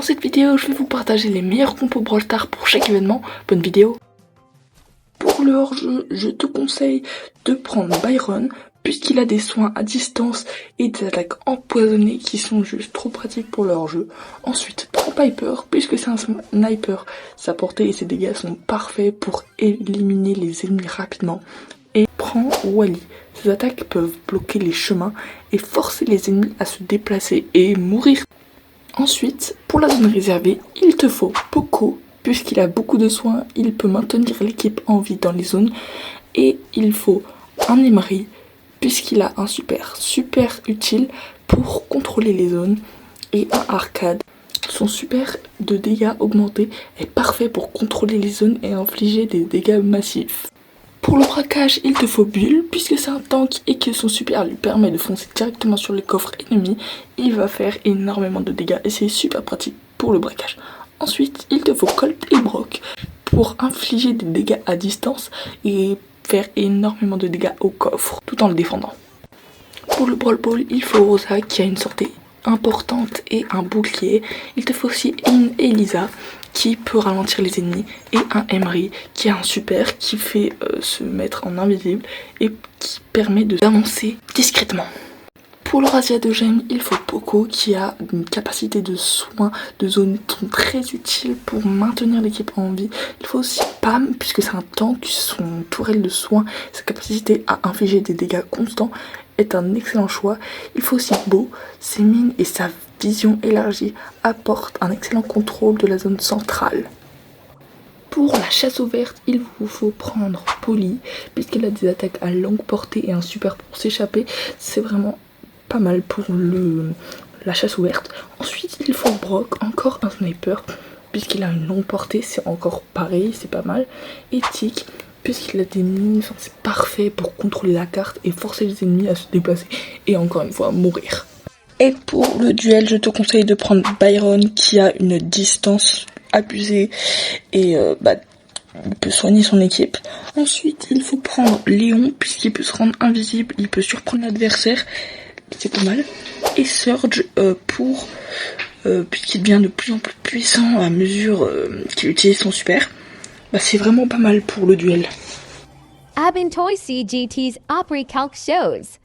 cette vidéo, je vais vous partager les meilleurs compos Brawl Stars pour chaque événement. Bonne vidéo. Pour le hors-jeu, je te conseille de prendre Byron, puisqu'il a des soins à distance et des attaques empoisonnées qui sont juste trop pratiques pour le hors-jeu. Ensuite, prends Piper, puisque c'est un sniper, sa portée et ses dégâts sont parfaits pour éliminer les ennemis rapidement. Et prends Wally, ses attaques peuvent bloquer les chemins et forcer les ennemis à se déplacer et mourir. Ensuite, pour la zone réservée, il te faut Poco, puisqu'il a beaucoup de soins, il peut maintenir l'équipe en vie dans les zones. Et il faut un Emery, puisqu'il a un super utile pour contrôler les zones. Et un Arcade, son super de dégâts augmentés est parfait pour contrôler les zones et infliger des dégâts massifs. Pour le braquage, il te faut Bull, puisque c'est un tank et que son super lui permet de foncer directement sur les coffres ennemis. Il va faire énormément de dégâts et c'est super pratique pour le braquage. Ensuite, il te faut Colt et Brock pour infliger des dégâts à distance et faire énormément de dégâts au coffre, tout en le défendant. Pour le Brawl Ball, il faut Rosa qui a une sortie importante et un bouclier. Il te faut aussi une Elisa qui peut ralentir les ennemis et un Emery qui a un super qui fait se mettre en invisible et qui permet d'avancer discrètement. Pour le razzia de gemmes, il faut Poco qui a une capacité de soins de zone très utile pour maintenir l'équipe en vie. Il faut aussi Pam puisque c'est un tank, son tourelle de soins, sa capacité à infliger des dégâts constants est un excellent choix. Il faut aussi Bo, ses mines et sa vision élargie apportent un excellent contrôle de la zone centrale. Pour la chasse aux vertes, il vous faut prendre Polly puisqu'elle a des attaques à longue portée et un super pour s'échapper. C'est vraiment pas mal pour la chasse ouverte. Ensuite, il faut Brock, encore un sniper, puisqu'il a une longue portée, c'est encore pareil, c'est pas mal. Et Tick, puisqu'il a des mines, c'est parfait pour contrôler la carte et forcer les ennemis à se déplacer et encore une fois mourir. Et pour le duel, je te conseille de prendre Byron qui a une distance abusée et il peut soigner son équipe. Ensuite, il faut prendre Léon, puisqu'il peut se rendre invisible, il peut surprendre l'adversaire. C'est pas mal. Et Surge puisqu'il devient de plus en plus puissant à mesure qu'il utilise son super. C'est vraiment pas mal pour le duel. Abin Toy CGT's Opry Calc shows.